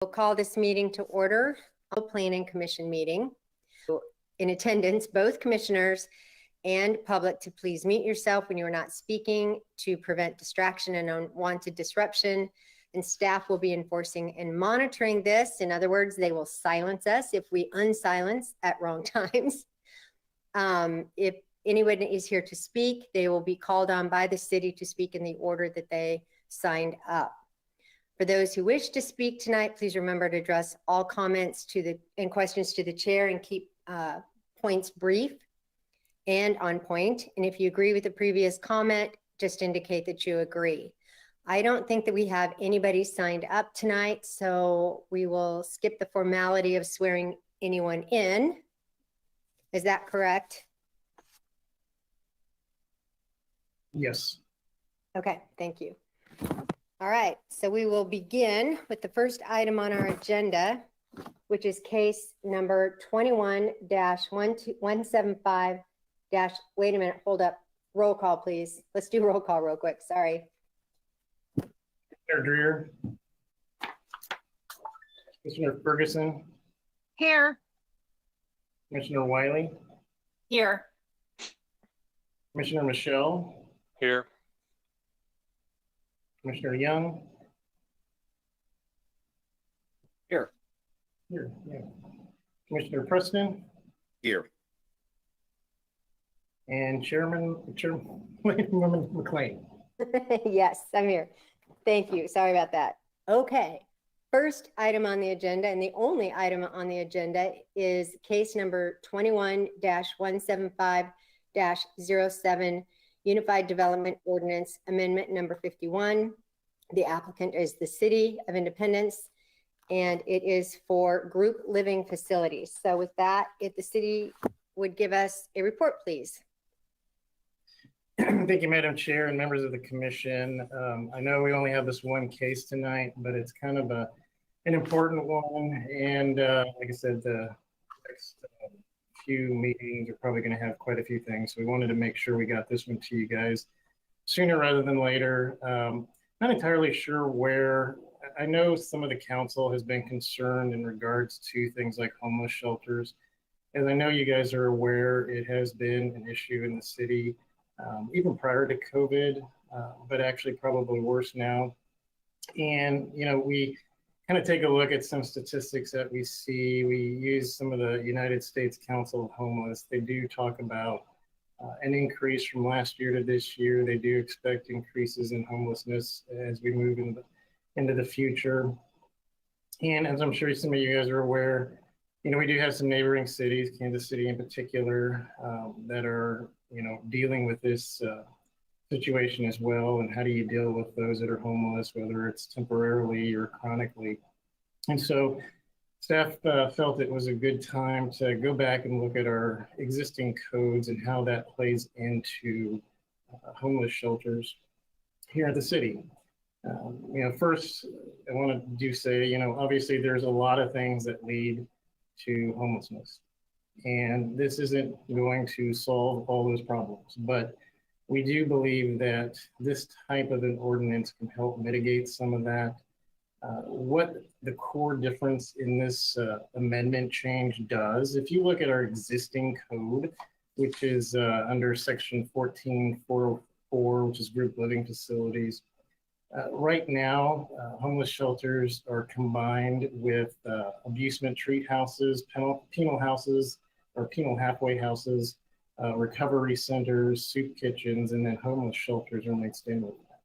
We'll call this meeting to order, a planning commission meeting. In attendance, both commissioners and public to please mute yourself when you are not speaking to prevent distraction and unwanted disruption. And staff will be enforcing and monitoring this. In other words, they will silence us if we unsilence at wrong times. If anyone is here to speak, they will be called on by the city to speak in the order that they signed up. For those who wish to speak tonight, please remember to address all comments and questions to the chair and keep points brief and on point. And if you agree with the previous comment, just indicate that you agree. I don't think that we have anybody signed up tonight, so we will skip the formality of swearing anyone in. Is that correct? Yes. Okay, thank you. All right, so we will begin with the first item on our agenda, which is case number 21-175- wait a minute, hold up. Roll call, please. Let's do roll call real quick. Sorry. Commissioner Dreer. Commissioner Ferguson. Here. Commissioner Wiley. Here. Commissioner Michelle. Here. Commissioner Young. Here. Here, yeah. Commissioner Preston. Here. And Chairman McLean. Yes, I'm here. Thank you. Sorry about that. Okay. First item on the agenda, and the only item on the agenda, is case number 21-175-07, Unified Development Ordinance Amendment number 51. The applicant is the City of Independence, and it is for group living facilities. So with that, if the city would give us a report, please. Thank you, Madam Chair and members of the commission. I know we only have this one case tonight, but it's kind of an important one. And like I said, the next few meetings are probably going to have quite a few things. So we wanted to make sure we got this one to you guys sooner rather than later. Not entirely sure where. I know some of the council has been concerned in regards to things like homeless shelters. As I know you guys are aware, it has been an issue in the city even prior to COVID, but actually probably worse now. And, you know, we kind of take a look at some statistics that we see. We use some of the United States Council of Homeless. They do talk about an increase from last year to this year. They do expect increases in homelessness as we move into the future. And as I'm sure some of you guys are aware, you know, we do have some neighboring cities, Kansas City in particular, that are, you know, dealing with this situation as well. And how do you deal with those that are homeless, whether it's temporarily or chronically? And so staff felt it was a good time to go back and look at our existing codes and how that plays into homeless shelters here at the city. You know, first, I want to say, you know, obviously there's a lot of things that lead to homelessness. And this isn't going to solve all those problems, but we do believe that this type of an ordinance can help mitigate some of that. What the core difference in this amendment change does, if you look at our existing code, which is under section 14404, which is group living facilities, right now, homeless shelters are combined with abusement treat houses, penal houses, or penal halfway houses, recovery centers, soup kitchens, and then homeless shelters are mixed in with that.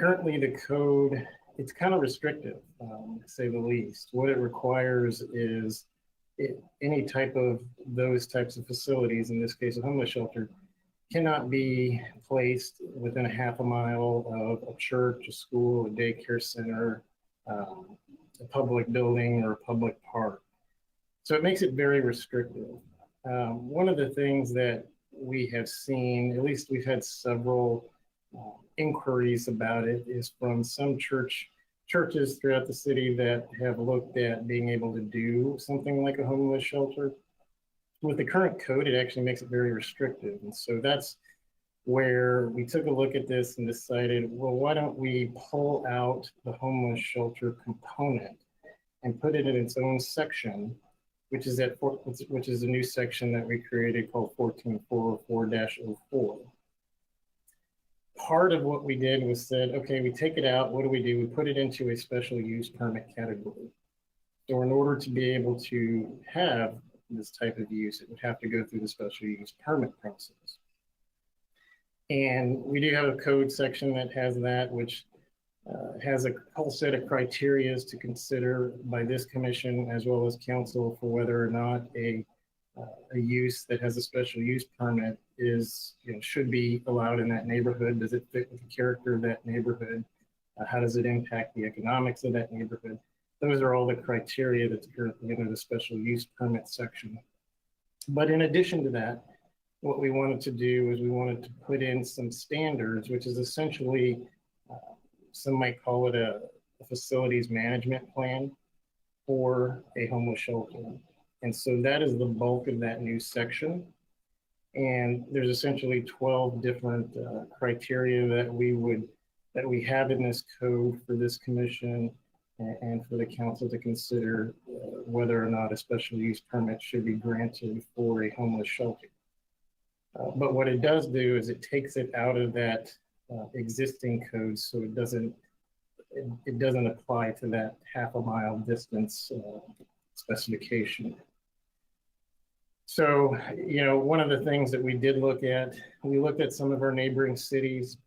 Currently, the code, it's kind of restrictive, to say the least. What it requires is any type of those types of facilities, in this case a homeless shelter, cannot be placed within a half a mile of a church, a school, a daycare center, a public building, or a public park. So it makes it very restrictive. One of the things that we have seen, at least we've had several inquiries about it, is from some churches throughout the city that have looked at being able to do something like a homeless shelter. With the current code, it actually makes it very restrictive. And so that's where we took a look at this and decided, well, why don't we pull out the homeless shelter component and put it in its own section, which is which is a new section that we created called 14404-04. Part of what we did was said, okay, we take it out. What do? We put it into a special use permit category. So in order to be able to have this type of use, it would have to go through the special use permit process. And we do have a code section that has that, which has a whole set of criteria to consider by this commission as well as council for whether or not a use that has a special use permit should be allowed in that neighborhood. Does it fit with the character of that neighborhood? How does it impact the economics of that neighborhood? Those are all the criteria that's currently under the special use permit section. But in addition to that, what we wanted to do is we wanted to put in some standards, which is essentially, some might call it a facilities management plan for a homeless shelter. And so that is the bulk of that new section. And there's essentially 12 different criteria that we have in this code for this commission and for the council to consider whether or not a special use permit should be granted for a homeless shelter. But what it does do is it takes it out of that existing code, so it doesn't apply to that half-a-mile distance specification. So, one of the things that we did look at, we looked at some of our neighboring cities.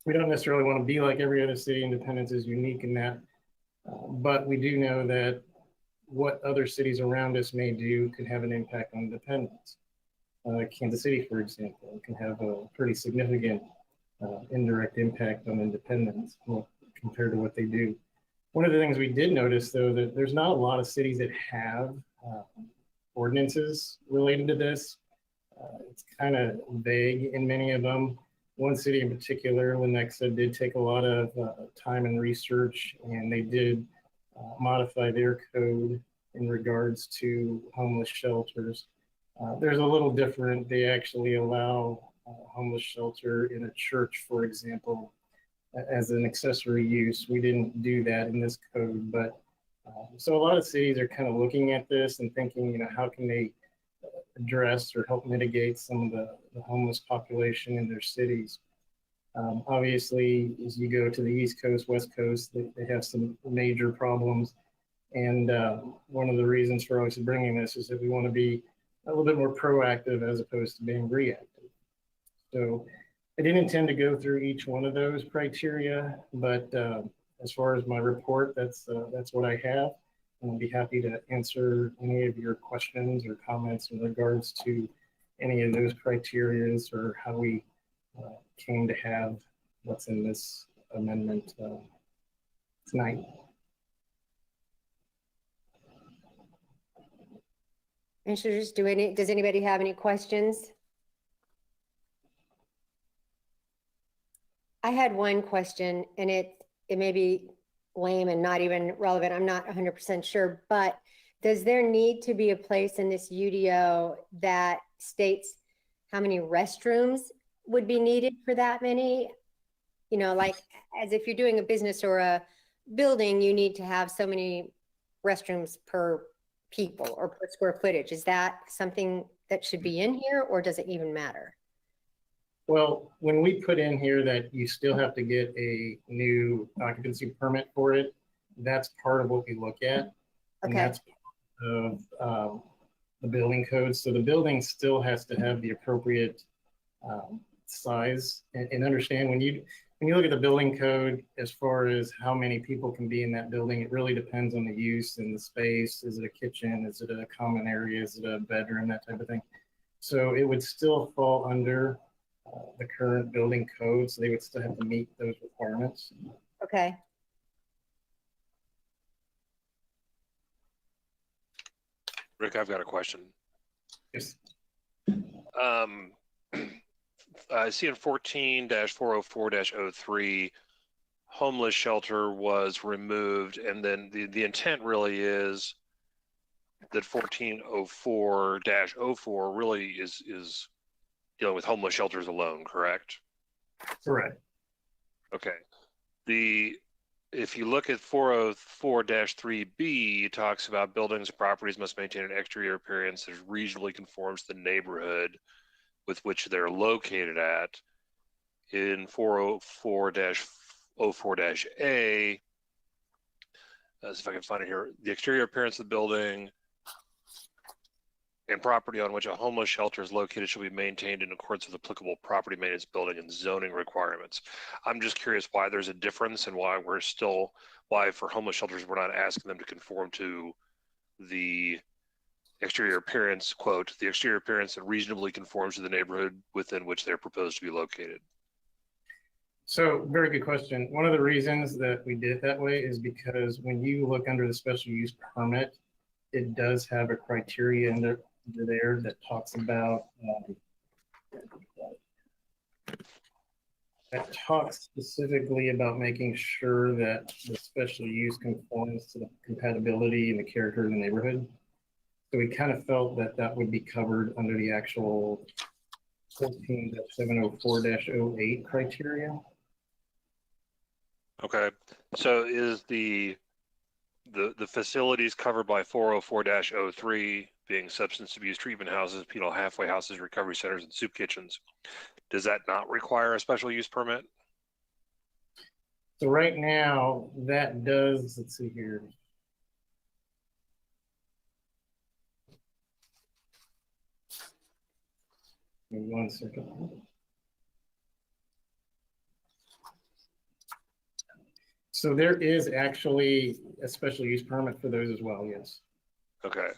We don't necessarily want to be like every other city. Independence is unique in that, but we do know that what other cities around us may do can have an impact on Independence. Kansas City, for example, can have a pretty significant indirect impact on Independence compared to what they do. One of the things we did notice, though, that there's not a lot of cities that have ordinances related to this. It's kind of vague in many of them. One city in particular, Lenexa, did take a lot of time and research, and they did modify their code in regards to homeless shelters. There's a little different. They actually allow homeless shelter in a church, for example, as an accessory use. We didn't do that in this code, but so a lot of cities are kind of looking at this and thinking, how can they address or help mitigate some of the homeless population in their cities. Obviously, as you go to the East Coast, West Coast, they have some major problems. And one of the reasons for always bringing this is that we want to be a little bit more proactive as opposed to being reactive. So I didn't intend to go through each one of those criteria, but as far as my report, that's what I have. And I'll be happy to answer any of your questions or comments in regards to any of those criteria or how we came to have what's in this amendment tonight. Commissioners, does anybody have any questions? I had one question, and it may be lame and not even relevant. I'm not 100% sure, but does there need to be a place in this UDO that states how many restrooms would be needed for that many? Like as if you're doing a business or a building, you need to have so many restrooms per people or per square footage. Is that something that should be in here, or does it even matter? Well, when we put in here that you still have to get a new occupancy permit for it, that's part of what we look at. And Okay. that's part of the building code. So the building still has to have the appropriate size. And understand when you look at the building code, as far as how many people can be in that building, it really depends on the use and the space. Is it a kitchen? Is it a common area? Is it a bedroom? That type of thing. So it would still fall under the current building code, so they would still have to meet those requirements. Okay. Rick, I've got a question. Yes. I see in 14-404-03, homeless shelter was removed, and then the intent really is that 1404-04 really is dealing with homeless shelters alone, correct? Correct. Okay. The if you look at 404-3B, it talks about buildings and properties must maintain an exterior appearance that reasonably conforms to the neighborhood with which they're located at. In 404-04-A, let's see if I can find it here, the exterior appearance of the building and property on which a homeless shelter is located shall be maintained in accordance with applicable property maintenance, building, and zoning requirements. I'm just curious why there's a difference and why why for homeless shelters, we're not asking them to conform to the exterior appearance, quote, the exterior appearance that reasonably conforms to the neighborhood within which they're proposed to be located. So very good question. One of the reasons that we did it that way is because when you look under the special use permit, it does have a criteria under there that talks about specifically about making sure that the special use conforms to the compatibility and the character of the neighborhood. So we kind of felt that that would be covered under the actual 14-704-08 criteria. Okay, so is the facilities covered by 404-03 being substance abuse treatment houses, penal halfway houses, recovery centers, and soup kitchens, does that not require a special use permit? So right now that does, let's see here. Give me 1 second. So there is actually a special use permit for those as well, yes. Okay.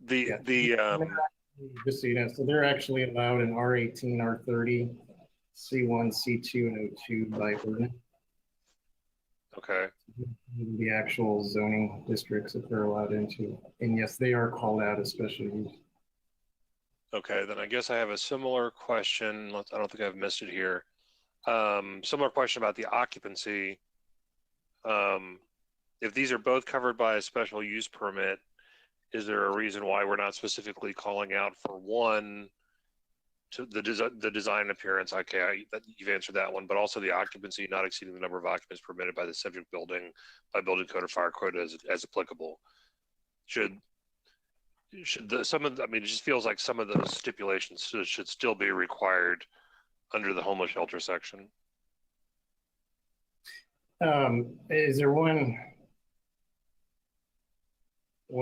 Just so you know, so they're actually allowed in R18, R30, C1, C2, and O2 by ordinance. Okay. The actual zoning districts that they're allowed into. And yes, they are called out as special use. Okay, then I guess I have a similar question. I don't think I've missed it here. Similar question about the occupancy. If these are both covered by a special use permit, is there a reason why we're not specifically calling out for one to the design appearance? Okay, you've answered that one, but also the occupancy not exceeding the number of occupants permitted by the subject building by building code or fire code as applicable. It just feels like some of those stipulations should still be required under the homeless shelter section. Is there one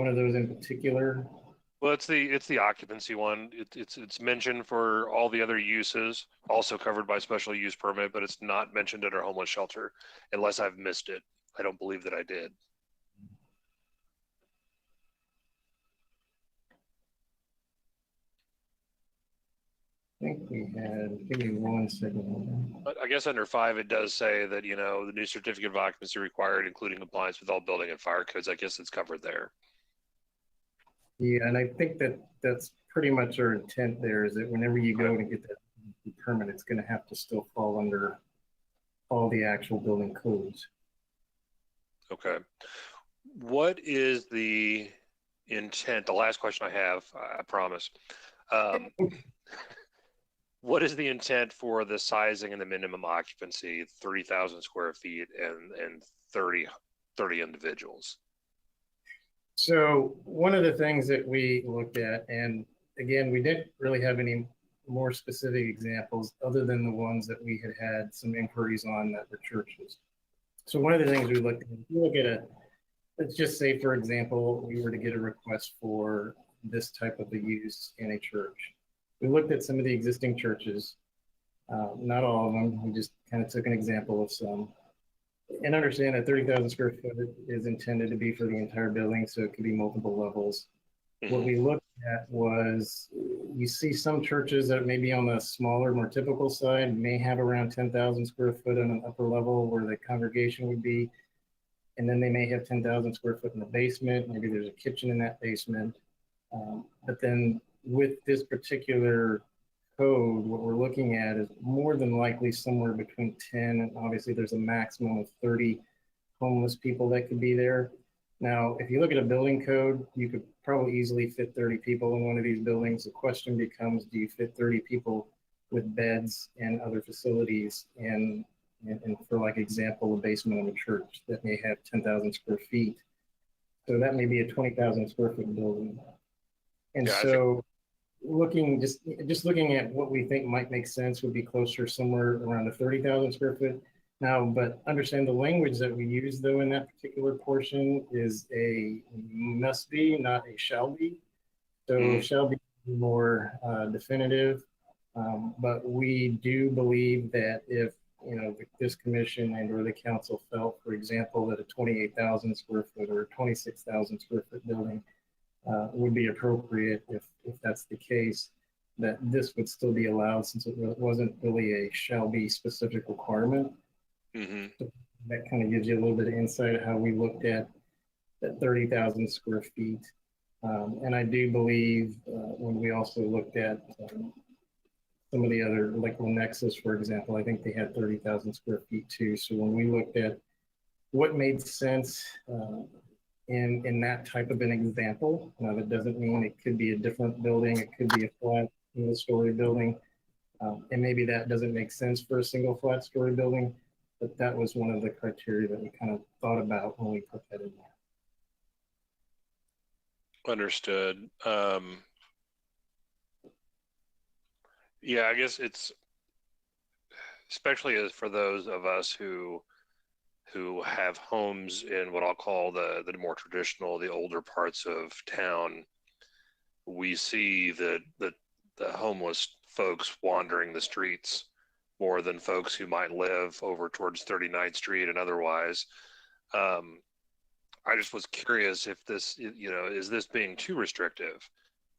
of those in particular? Well, it's the occupancy one. It's mentioned for all the other uses, also covered by special use permit, but it's not mentioned in our homeless shelter, unless I've missed it. I don't believe that I did. I think we had, give me 1 second. But I guess under 5, it does say that, the new certificate of occupancy required, including compliance with all building and fire codes. I guess it's covered there. Yeah, and I think that that's pretty much our intent there, is that whenever you go to get that permit, it's going to have to still fall under all the actual building codes. Okay. What is the intent? The last question I have, I promise. What is the intent for the sizing and the minimum occupancy, 30,000 square feet and 30 individuals? So one of the things that we looked at, and again, we didn't really have any more specific examples other than the ones that we had some inquiries on that were churches. So one of the things we looked at, if you look at let's just say, for example, we were to get a request for this type of a use in a church. We looked at some of the existing churches, not all of them. We just kind of took an example of some. And understand that 30,000 square foot is intended to be for the entire building, so it could be multiple levels. Mm-hmm. What we looked at was, you see some churches that may be on the smaller, more typical side, may have around 10,000 square foot on an upper level where the congregation would be. And then they may have 10,000 square foot in the basement. Maybe there's a kitchen in that basement. But then with this particular code, what we're looking at is more than likely somewhere between 10 and obviously there's a maximum of 30 homeless people that could be there. Now, if you look at a building code, you could probably easily fit 30 people in one of these buildings. The question becomes, do you fit 30 people with beds and other facilities in And for like example, a basement of a church that may have 10,000 square feet. So that may be a 20,000 square foot building. And Yeah, I so just looking at what we think might make sense would be closer somewhere around the 30,000 square foot. Now, but understand the language that we use though in that particular portion is a must be, not a shall be. So shall be more definitive. But we do believe that if this commission and or the council felt, for example, that a 28,000 square foot or 26,000 square foot building would be appropriate if that's the case, that this would still be allowed since it wasn't really a shall be specific requirement. So that kind of gives you a little bit of insight of how we looked at that 30,000 square feet. And I do believe when we also looked at some of the other, like Nexus, for example, I think they had 30,000 square feet too. So when we looked at what made sense in that type of an example, that doesn't mean it could be a different building. It could be a flat single-story building. And maybe that doesn't make sense for a single flat story building, but that was one of the criteria that we kind of thought about when we put that in there. Understood. Yeah, I guess it's especially as for those of us who have homes in what I'll call the more traditional, the older parts of town. We see the homeless folks wandering the streets more than folks who might live over towards 39th Street and otherwise. I just was curious if this, is this being too restrictive,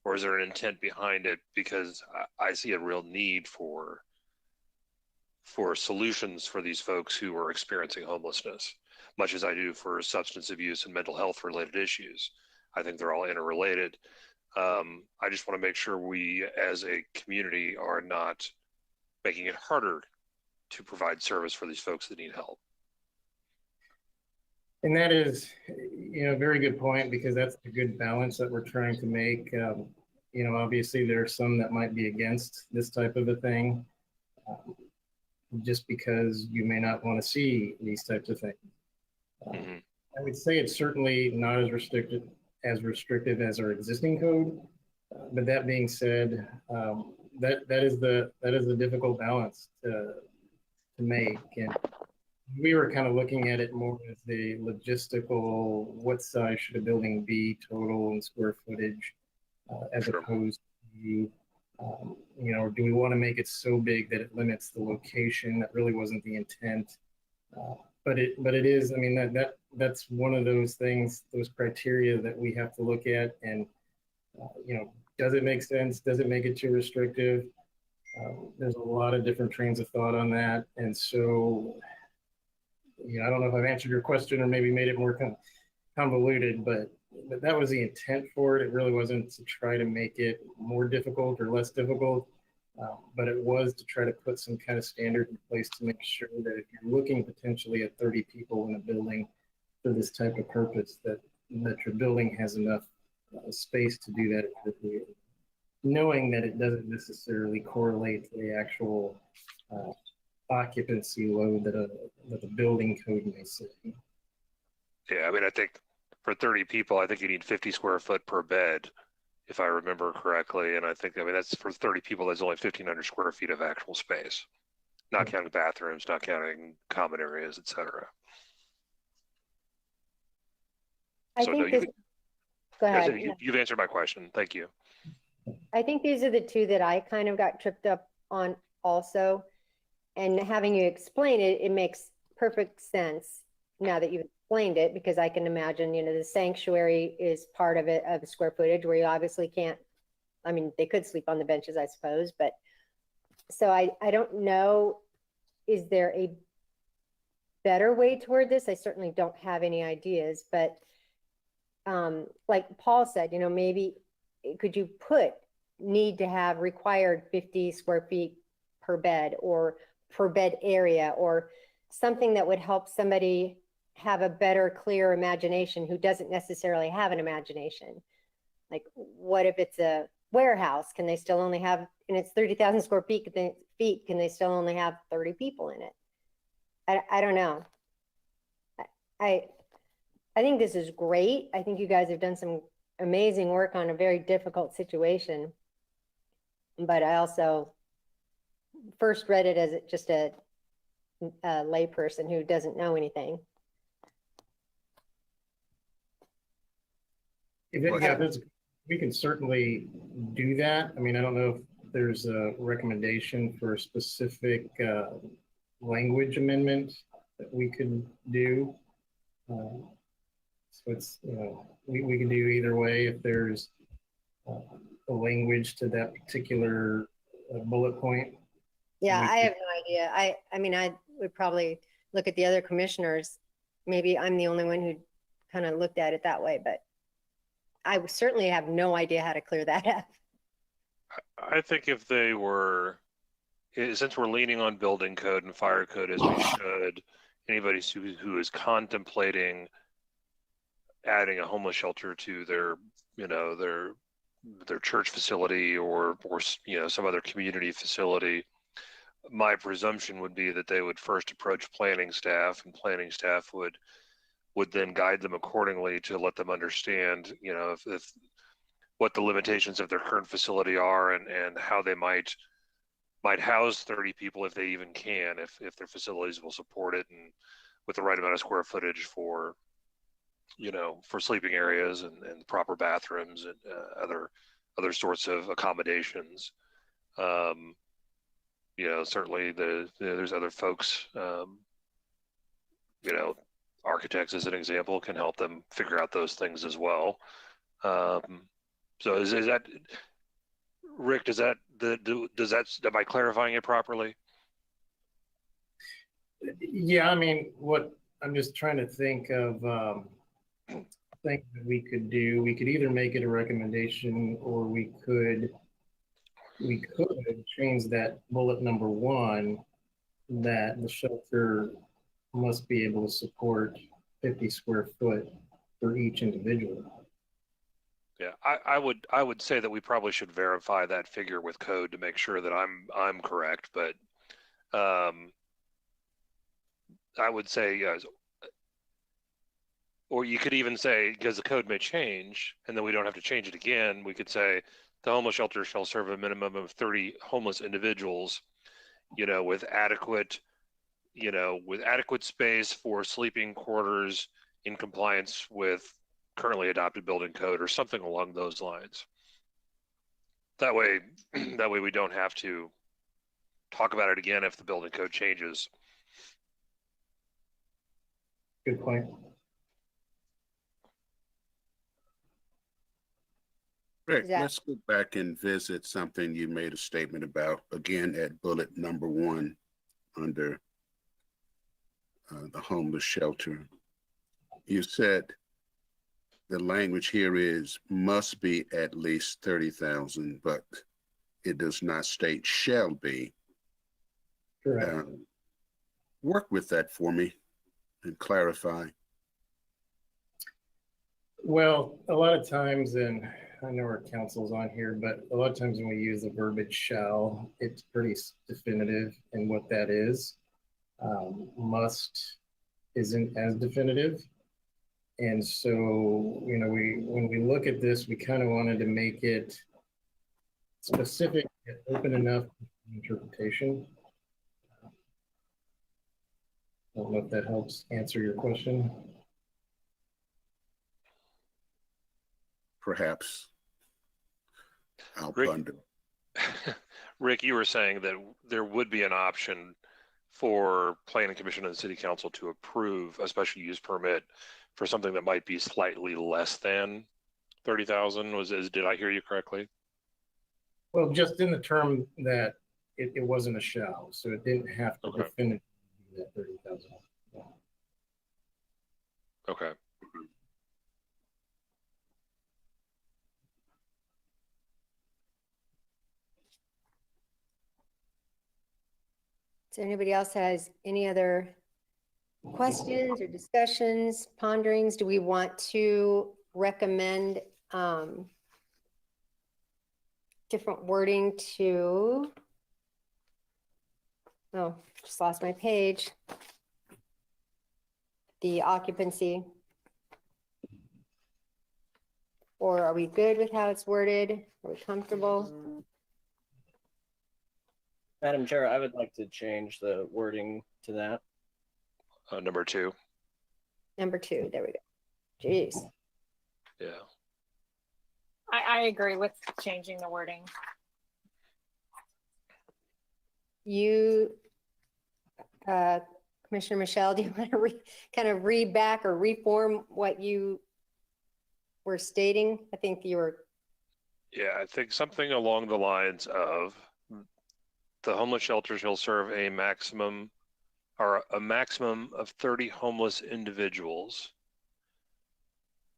or is there an intent behind it? Because I see a real need for solutions for these folks who are experiencing homelessness, much as I do for substance abuse and mental health related issues. I think they're all interrelated. I just want to make sure we as a community are not making it harder to provide service for these folks that need help. And that is, a very good point, because that's a good balance that we're trying to make. Obviously there are some that might be against this type of a thing, just because you may not want to see these types of things. I would say it's certainly not as restrictive as our existing code. But that being said, that is the difficult balance to make. And we were kind of looking at it more as the logistical, what size should a building be total and square footage, as opposed to, or do we want to make it so big that it limits the location? That really wasn't the intent. But it is, that's one of those things, those criteria that we have to look at. And, does it make sense? Does it make it too restrictive? There's a lot of different trains of thought on that. And so, I don't know if I've answered your question or maybe made it more convoluted, but that was the intent for it. It really wasn't to try to make it more difficult or less difficult, but it was to try to put some kind of standard in place to make sure that if you're looking potentially at 30 people in a building for this type of purpose, that your building has enough space to do that appropriately, knowing that it doesn't necessarily correlate to the actual occupancy load that the building code may say. Yeah, I think for 30 people, I think you need 50 square foot per bed, if I remember correctly. And I think, that's for 30 people, that's only 1,500 square feet of actual space, not counting bathrooms, not counting common areas, etc. Go ahead. You've answered my question. Thank you. I think these are the two that I kind of got tripped up on also. And having you explain it, it makes perfect sense now that you've explained it, because I can imagine, the sanctuary is part of it, of the square footage, where you obviously can't, they could sleep on the benches, I suppose, but so I don't know, is there a better way toward this? I certainly don't have any ideas, but like Paul said, maybe could you need to have required 50 square feet per bed or per bed area, or something that would help somebody have a better, clear imagination who doesn't necessarily have an imagination. Like, what if it's a warehouse? Can they still only have, and it's 30,000 square feet, can they still only have 30 people in it? I don't know. I, I think this is great. I think you guys have done some amazing work on a very difficult situation. But I also first read it as just a layperson who doesn't know anything. We can certainly do that. I mean, I don't know if there's a recommendation for a specific language amendment that we could do. So it's, we can do either way if there's a language to that particular bullet point. Yeah, We I could- have no idea. I mean, I would probably look at the other commissioners. Maybe I'm the only one who kind of looked at it that way, but I would certainly have no idea how to clear that up. I think if they were, since we're leaning on building code and fire code as we should, anybody who is contemplating adding a homeless shelter to their, their church facility or some other community facility, my presumption would be that they would first approach planning staff, and planning staff would then guide them accordingly to let them understand, if what the limitations of their current facility are, and how they might house 30 people if they even can, if their facilities will support it, and with the right amount of square footage for for sleeping areas and proper bathrooms and other sorts of accommodations. Certainly there's other folks, architects as an example can help them figure out those things as well. So is that, Rick, does that am I clarifying it properly? Yeah, I mean, what I'm just trying to think of things that we could do. We could either make it a recommendation, or we could change that bullet number 1 that the shelter must be able to support 50 square foot for each individual. Yeah, I would say that we probably should verify that figure with code to make sure that I'm correct, but I would say yes. Or you could even say, because the code may change and then we don't have to change it again, we could say the homeless shelter shall serve a minimum of 30 homeless individuals, with adequate space for sleeping quarters in compliance with currently adopted building code, or something along those lines. That way we don't have to talk about it again if the building code changes. Good point. Rick, Exactly. let's go back and visit something you made a statement about again at bullet number 1 under the homeless shelter. You said the language here is must be at least 30,000, but it does not state shall be. Correct. Work with that for me and clarify. Well, a lot of times, and I know our counsel's on here, but a lot of times when we use the verbiage shall, it's pretty definitive in what that is. Must isn't as definitive. And so, when we look at this, we kind of wanted to make it specific and open enough interpretation. I don't know if that helps answer your question. Perhaps I'll Rick, ponder. Rick, you were saying that there would be an option for Planning Commission and City Council to approve a special use permit for something that might be slightly less than 30,000. Did I hear you correctly? Well, just in the term that it wasn't a shall, so it didn't have to definitively be that 30,000. Yeah. Okay. So anybody else has any other questions or discussions, ponderings? Do we want to recommend different wording to, oh, just lost my page. the occupancy? Or are we good with how it's worded? Are we comfortable? Madam Chair, I would like to change the wording to that. Number 2. Number 2, there we go. Jeez. Yeah. I agree with changing the wording. You, Commissioner Michelle, do you want to kind of read back or reform what you were stating? I think you were. Yeah, I think something along the lines of the homeless shelter shall serve a maximum of 30 homeless individuals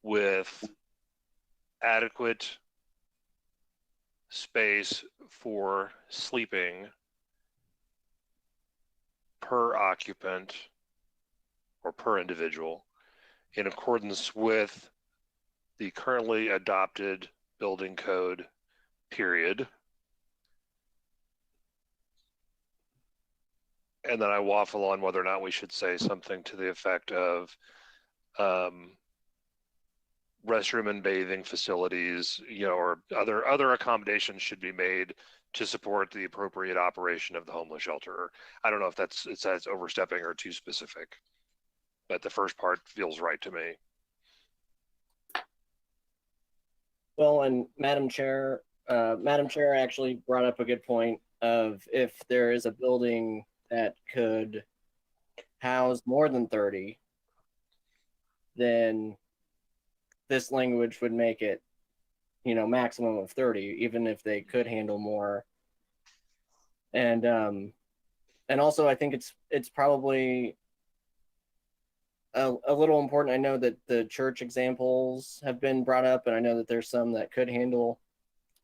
with adequate space for sleeping per occupant or per individual in accordance with the currently adopted building code, period. And then I waffle on whether or not we should say something to the effect of restroom and bathing facilities, or other accommodations should be made to support the appropriate operation of the homeless shelter. I don't know if that's overstepping or too specific, but the first part feels right to me. Well, and Madam Chair actually brought up a good point of if there is a building that could house more than 30, then this language would make it, maximum of 30, even if they could handle more. And also I think it's probably a little important. I know that the church examples have been brought up, and I know that there's some that could handle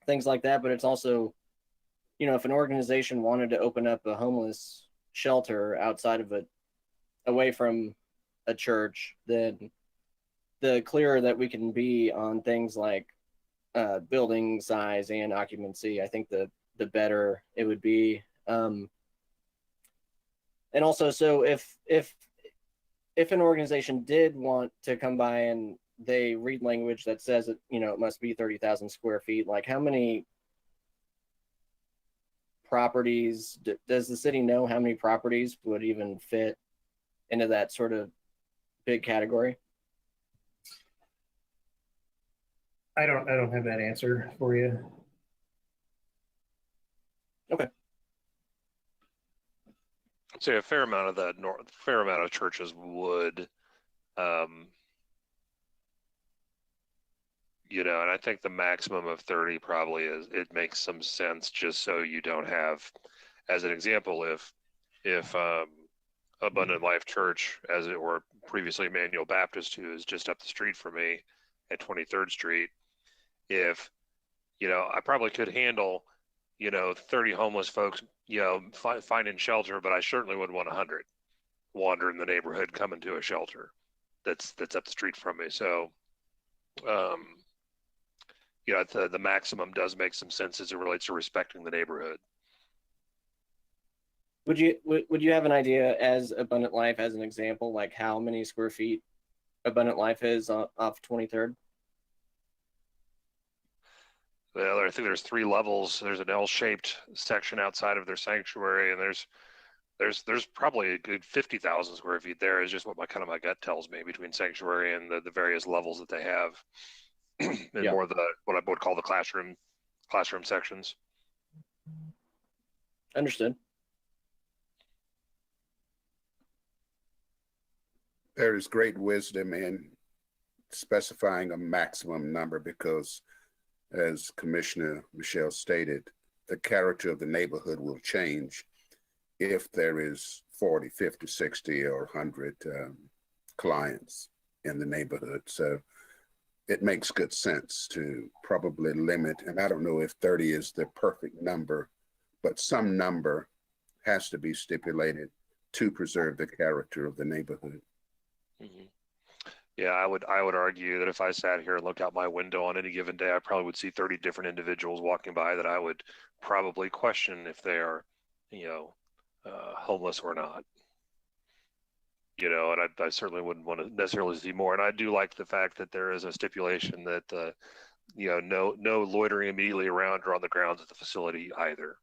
things like that, but it's also, if an organization wanted to open up a homeless shelter outside of away from a church, then the clearer that we can be on things like building size and occupancy, I think the better it would be. And also, so if an organization did want to come by and they read language that says it, it must be 30,000 square feet, like how many properties, does the city know how many properties would even fit into that sort of big category? I don't have that answer for you. Okay. I'd say a fair amount of churches would, and I think the maximum of 30 probably it makes some sense, just so you don't have, as an example, if Abundant Life Church, as it were previously Emmanuel Baptist, who is just up the street from me at 23rd Street, if, I probably could handle, 30 homeless folks, finding shelter, but I certainly wouldn't want 100 wandering the neighborhood coming to a shelter that's up the street from me. So, the maximum does make some sense as it relates to respecting the neighborhood. Would you have an idea, as Abundant Life as an example, like how many square feet Abundant Life is off 23rd? Well, I think there's 3 levels. There's an L-shaped section outside of their sanctuary, and there's probably a good 50,000 square feet there, is just what my gut tells me, between sanctuary and the various levels that they have. And Yeah. more what I would call the classroom sections. Understood. There is great wisdom in specifying a maximum number because, as Commissioner Michelle stated, the character of the neighborhood will change if there is 40, 50, 60, or 100 clients in the neighborhood. So it makes good sense to probably limit, and I don't know if 30 is the perfect number, but some number has to be stipulated to preserve the character of the neighborhood. Mm-hmm. Yeah, I would argue that if I sat here and looked out my window on any given day, I probably would see 30 different individuals walking by that I would probably question if they are, homeless or not. you know, and I certainly wouldn't want to necessarily see more. And I do like the fact that there is a stipulation that, you know, no loitering immediately around or on the grounds of the facility either.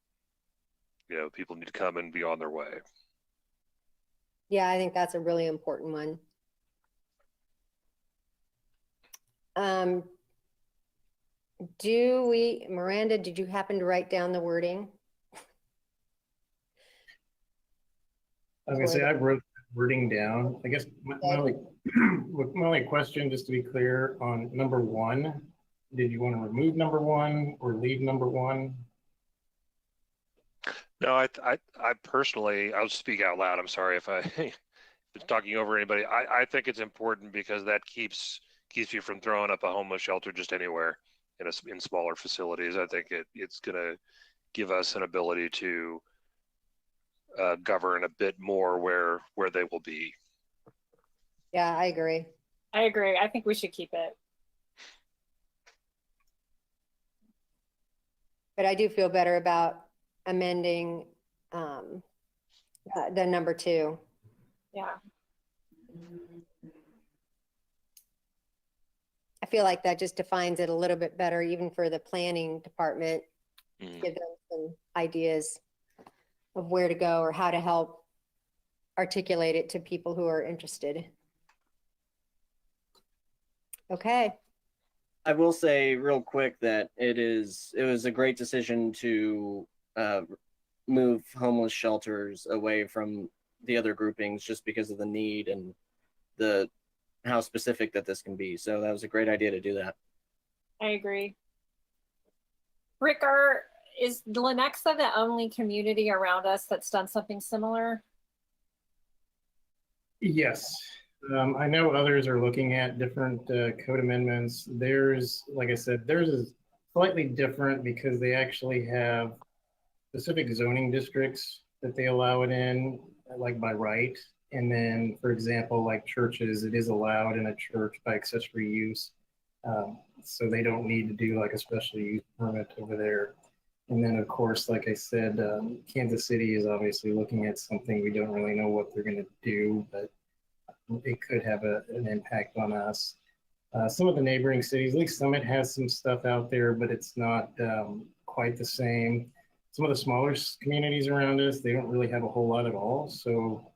You know, people need to come and be on their way. Yeah, I think that's a really important one. Miranda, did you happen to write down the wording? I was gonna say, I wrote wording down. I guess my only question, just to be clear, on number 1, did you want to remove number 1 or leave number 1? No, I personally, I'll speak out loud. I'm sorry if I'm talking over anybody. I think it's important because that keeps you from throwing up a homeless shelter just anywhere in smaller facilities. I think it's going to give us an ability to govern a bit more where they will be. Yeah, I agree. I agree. I think we should keep it. But I do feel better about amending the number 2. Yeah. I feel like that just defines it a little bit better, even for the planning department, Mm. give them some ideas of where to go or how to help articulate it to people who are interested. Okay. I will say real quick that it was a great decision to move homeless shelters away from the other groupings just because of the need and how specific that this can be. So that was a great idea to do that. I agree. Rick, is Lenexa the only community around us that's done something similar? Yes. I know others are looking at different code amendments. Like I said, theirs is slightly different because they actually have specific zoning districts that they allow it in, like by right. And then, for example, like churches, it is allowed in a church by accessory use. So they don't need to do like a special use permit over there. And then, of course, like I said, Kansas City is obviously looking at something. We don't really know what they're going to do, but it could have an impact on us. Some of the neighboring cities, Lake Summit has some stuff out there, but it's not quite the same. Some of the smaller communities around us, they don't really have a whole lot at all. So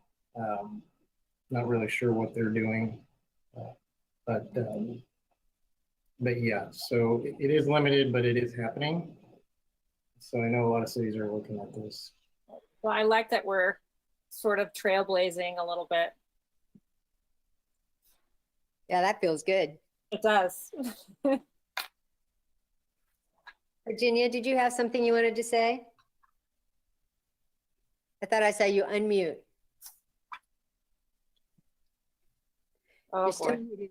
not really sure what they're doing. But yeah, so it is limited, but it is happening. So I know a lot of cities are looking at this. Well, I like that we're sort of trailblazing a little bit. Yeah, that feels good. It does. Virginia, did you have something you wanted to say? I thought I saw you unmute. Oh, You're still boy. muted.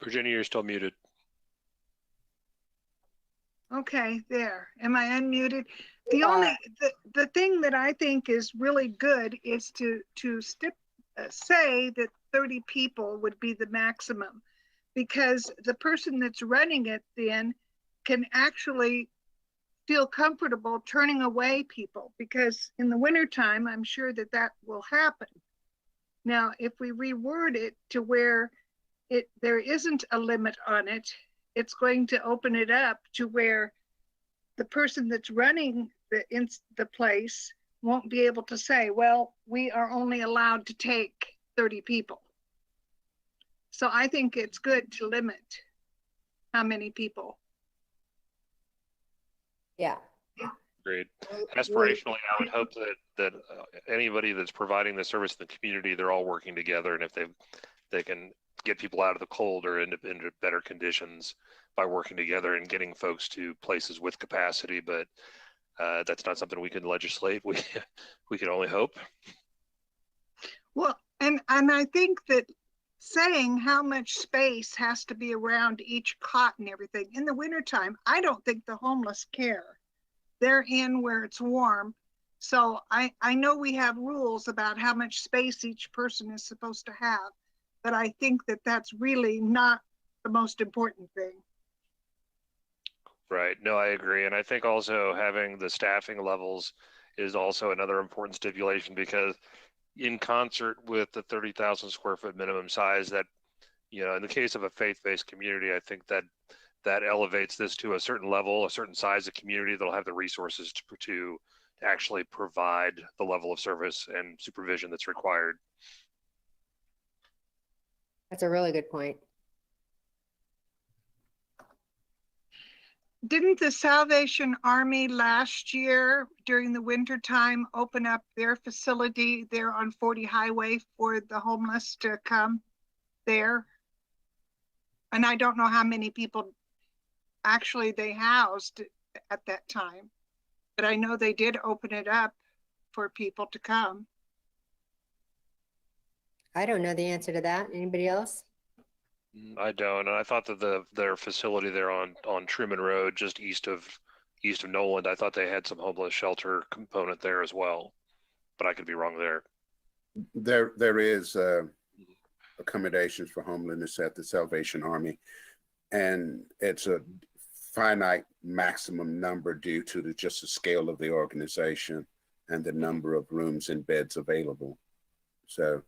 Virginia, you're still muted. Okay, there. Am I unmuted? The thing that I think is really good is to say that 30 people would be the maximum, because the person that's running it then can actually feel comfortable turning away people, because in the wintertime, I'm sure that will happen. Now, if we reword it to where there isn't a limit on it, it's going to open it up to where the person that's running the place won't be able to say, well, we are only allowed to take 30 people. So I think it's good to limit how many people. Yeah. Great. Aspirationally, I would hope that anybody that's providing the service in the community, they're all working together, and if they can get people out of the cold or into better conditions by working together and getting folks to places with capacity. But that's not something we can legislate. We can only hope. Well, and I think that saying how much space has to be around each cot and everything in the wintertime, I don't think the homeless care. They're in where it's warm. So I know we have rules about how much space each person is supposed to have, but I think that that's really not the most important thing. Right. No, I agree. And I think also having the staffing levels is also another important stipulation because in concert with the 30,000 square foot minimum size that, you know, in the case of a faith-based community, I think that that elevates this to a certain level, a certain size of community that'll have the resources to actually provide the level of service and supervision that's required. That's a really good point. Didn't the Salvation Army last year during the winter time open up their facility there on 40 Highway for the homeless to come there? And I don't know how many people actually they housed at that time, but I know they did open it up for people to come. I don't know the answer to that. Anybody else? I don't, and I thought that their facility there on Truman Road, just east of Noland, I thought they had some homeless shelter component there as well, but I could be wrong there. There is accommodations for homelessness at the Salvation Army, and it's a finite maximum number due to just the scale of the organization and the number of rooms and beds available. So,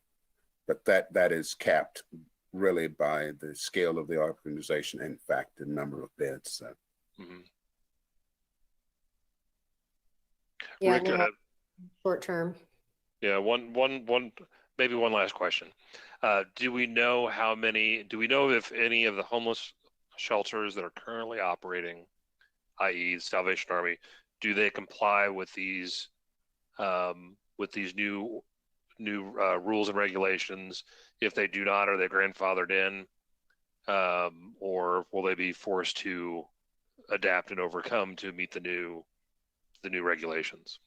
but that is capped really by the scale of the organization, and in fact, the number of beds. So. Mm-hmm. Yeah, Rick, no, short term. yeah, maybe one last question. Do we know if any of the homeless shelters that are currently operating, i.e. the Salvation Army, do they comply with these new rules and regulations? If they do not, are they grandfathered in, or will they be forced to adapt and overcome to meet the new regulations?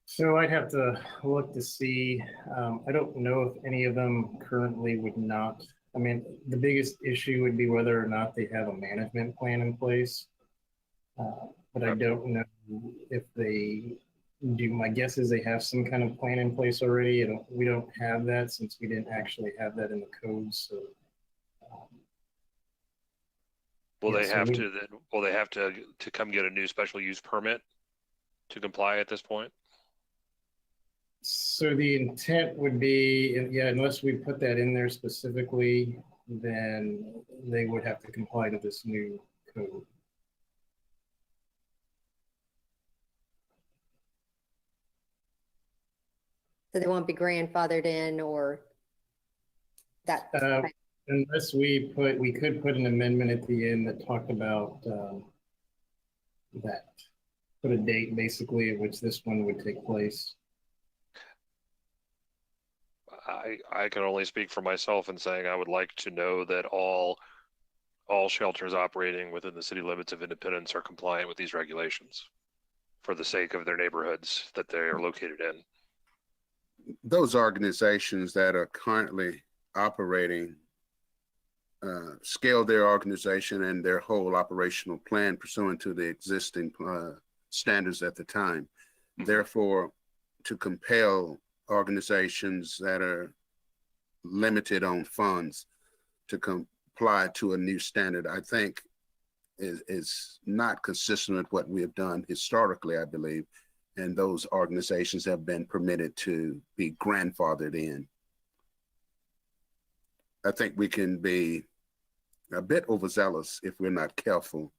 So I'd have to look to see. I don't know if any of them currently would not. I mean, the biggest issue would be whether or not they have a management plan in place. But I don't know if they do. My guess is they have some kind of plan in place already. We don't have that since we didn't actually have that in the code. So Will yeah, they so have to come get a new special use permit to comply at this point? So the intent would be, yeah, unless we put that in there specifically, then they would have to comply to this new code. So they won't be grandfathered in or that. Unless we could put an amendment at the end that talked about that, put a date basically at which this one would take place. I can only speak for myself in saying I would like to know that all shelters operating within the city limits of Independence are compliant with these regulations for the sake of their neighborhoods that they are located in. Those organizations that are currently operating scale their organization and their whole operational plan pursuant to the existing standards at the time. Therefore, to compel organizations that are limited on funds to comply to a new standard, I think is not consistent with what we have done historically, I believe. And those organizations have been permitted to be grandfathered in. I think we can be a bit overzealous if we're not careful,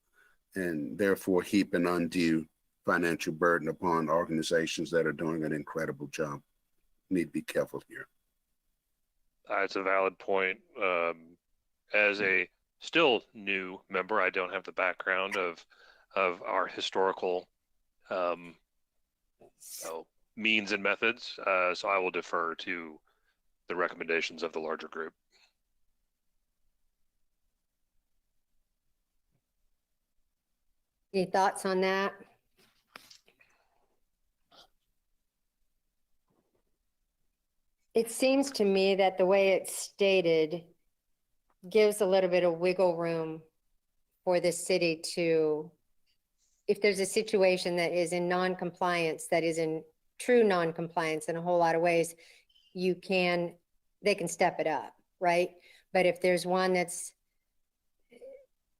and therefore heap an undue financial burden upon organizations that are doing an incredible job. Need to be careful here. It's a valid point. As a still new member, I don't have the background of our historical means and methods, so I will defer to the recommendations of the larger group. Any thoughts on that? It seems to me that the way it's stated gives a little bit of wiggle room for the city to, if there's a situation that is in non-compliance, that is in true non-compliance in a whole lot of ways, they can step it up, right? But if there's one that's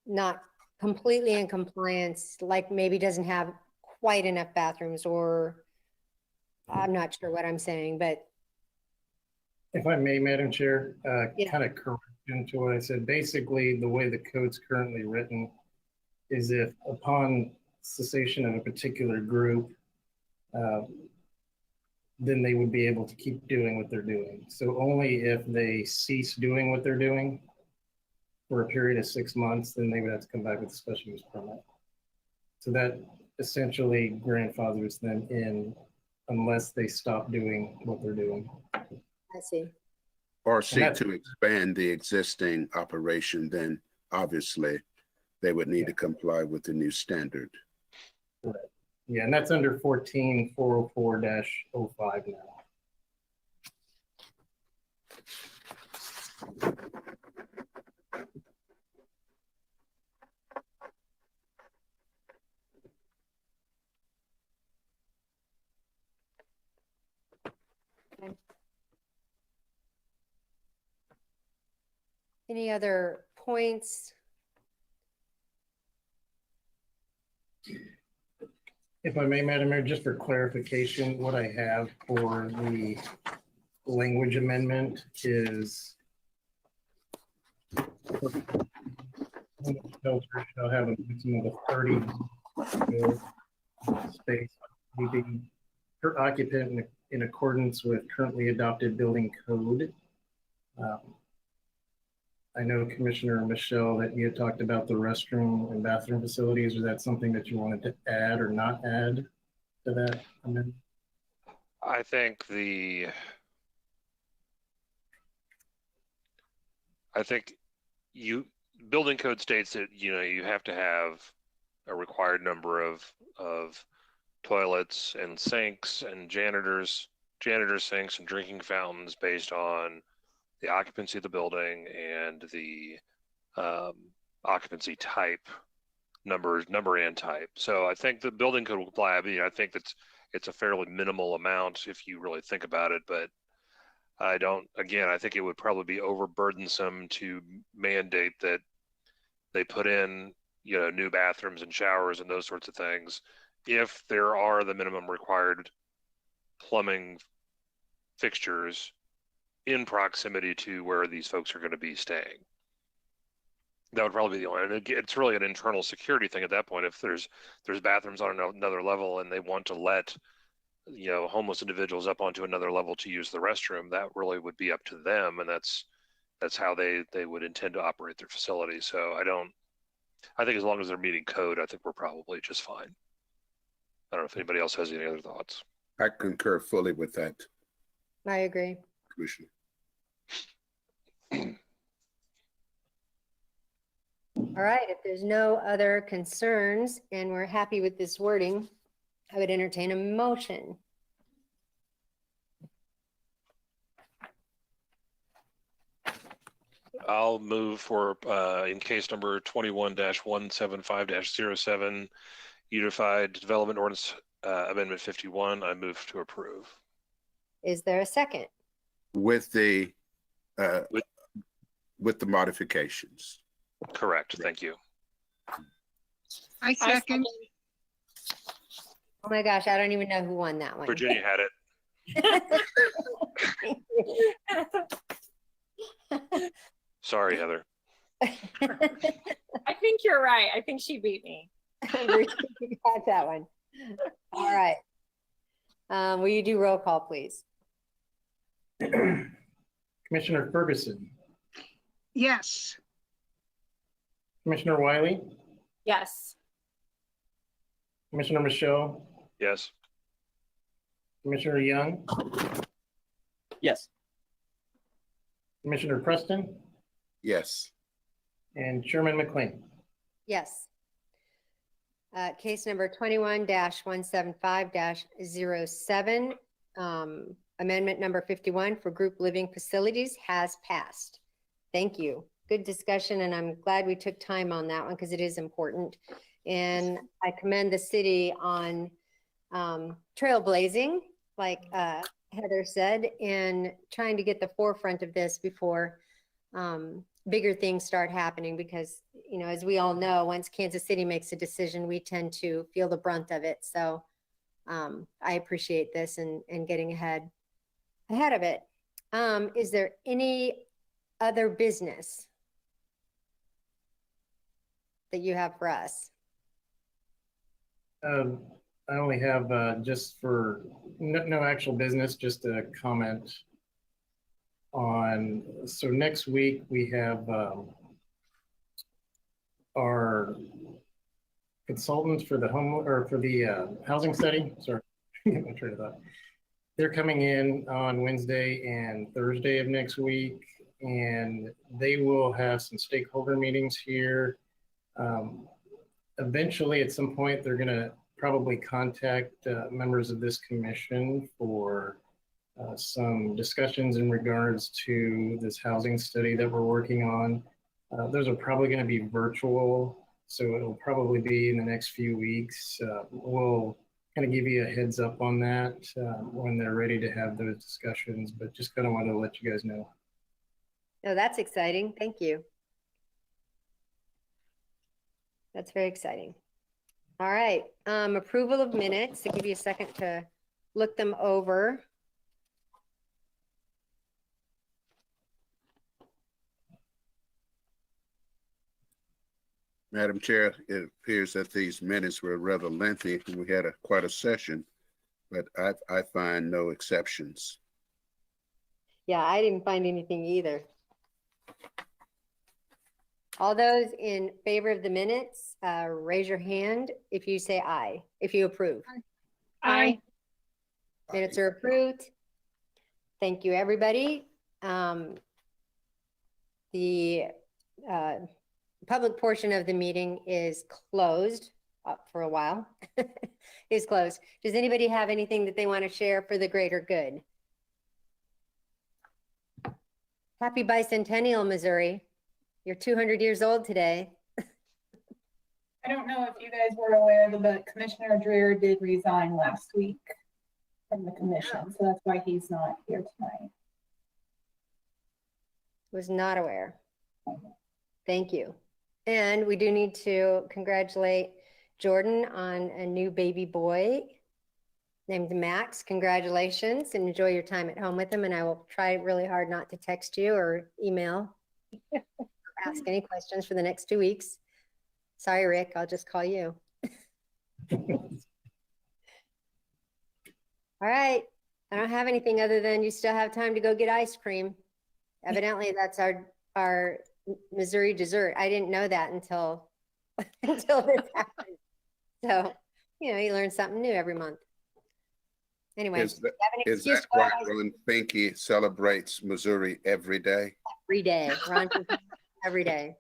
not completely in compliance, like maybe doesn't have quite enough bathrooms, or I'm not sure what I'm saying, but If I may, Madam Chair, Yeah. kind of correction to what I said. Basically, the way the code's currently written is if upon cessation of a particular group, uh, then they would be able to keep doing what they're doing. So only if they cease doing what they're doing for a period of 6 months, then they would have to come back with a special use permit. So that essentially grandfathers them in unless they stop doing what they're doing. I see. Or seek that's- to expand the existing operation, then obviously they would need to comply with the new standard. Yeah, and that's under 14404-05 now. Any other points? If I may, Madam Mayor, just for clarification, what I have for the language amendment is shelter shall have a maximum of 30 space keeping per occupant in accordance with currently adopted building code. I know Commissioner Michelle that you had talked about the restroom and bathroom facilities. Was that something that you wanted to add or not add to that amendment? I think building code states that, you have to have a required number of toilets and sinks and janitor sinks and drinking fountains based on the occupancy of the building and the occupancy type, number and type. So I think the building code will apply. I mean, I think it's a fairly minimal amount if you really think about it, but I think it would probably be overburdensome to mandate that they put in, new bathrooms and showers and those sorts of things if there are the minimum required plumbing fixtures in proximity to where these folks are going to be staying. That would probably be the only, and it's really an internal security thing at that point. If there's bathrooms on another level and they want to let, homeless individuals up onto another level to use the restroom, that really would be up to them. And that's how they would intend to operate their facility. So I think as long as they're meeting code, I think we're probably just fine. I don't know if anybody else has any other thoughts. I concur fully with that, I agree. Commissioner. All right, if there's no other concerns and we're happy with this wording, I would entertain a motion. I'll move for, in case number 21-175-07, Unified Development Ordinance Amendment 51, I move to approve. Is there a second? With the modifications. Correct, thank you. I second. Oh my gosh, I don't even know who won that one. Virginia had it. Sorry, Heather. I think you're right. I think she beat me. You got that one. All right. Will you do roll call, please? Commissioner Ferguson, Yes. Commissioner Wiley, Yes. Commissioner Michelle, Yes. Commissioner Young, Yes. Commissioner Preston, Yes. and Chairman McLean. Yes. Case number 21-175-07, amendment number 51 for group living facilities has passed. Thank you. Good discussion, and I'm glad we took time on that one because it is important. And I commend the city on trailblazing, like Heather said, and trying to get the forefront of this before bigger things start happening because, you know, as we all know, once Kansas City makes a decision, we tend to feel the brunt of it. So I appreciate this and getting ahead of it. Is there any other business that you have for us? I only have just for no actual business, just a comment on, so next week we have our consultants for the housing study. Sorry, my train of thought. They're coming in on Wednesday and Thursday of next week, and they will have some stakeholder meetings here. Eventually, at some point, they're going to probably contact members of this commission for some discussions in regards to this housing study that we're working on. Those are probably going to be virtual, so it'll probably be in the next few weeks. We'll kind of give you a heads up on that when they're ready to have those discussions, but just kind of wanted to let you guys know. Oh, that's exciting. Thank you. That's very exciting. All right. Approval of minutes. I'll give you a second to look them over. Madam Chair, it appears that these minutes were rather lengthy and we had quite a session, but I find no exceptions. Yeah, I didn't find anything either. All those in favor of the minutes, raise your hand if you say aye, if you approve. Aye. Minutes are approved. Thank you, everybody. The public portion of the meeting is closed for a while. Is closed. Does anybody have anything that they want to share for the greater good? Happy bicentennial, Missouri. You're 200 years old today. I don't know if you guys were aware, but Commissioner Dreer did resign last week from the commission, so that's why he's not here tonight. Was not aware. Thank you. And we do need to congratulate Jordan on a new baby boy named Max. Congratulations and enjoy your time at home with him. And I will try really hard not to text you or email or ask any questions for the next 2 weeks. Sorry, Rick, I'll just call you. All right. I don't have anything other than you still have time to go get ice cream. Evidently, that's our Missouri dessert. I didn't know that until this happened. So, you know, you learn something new every month. Anyway, Is that why Ron Finke celebrates Missouri every day? Every day. Ron, every day.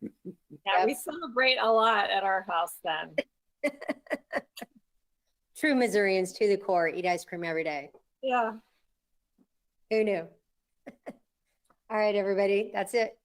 Yeah, we celebrate a lot at our house then. True Missourians to the core, eat ice cream every day. Yeah. Who knew? All right, everybody, that's it.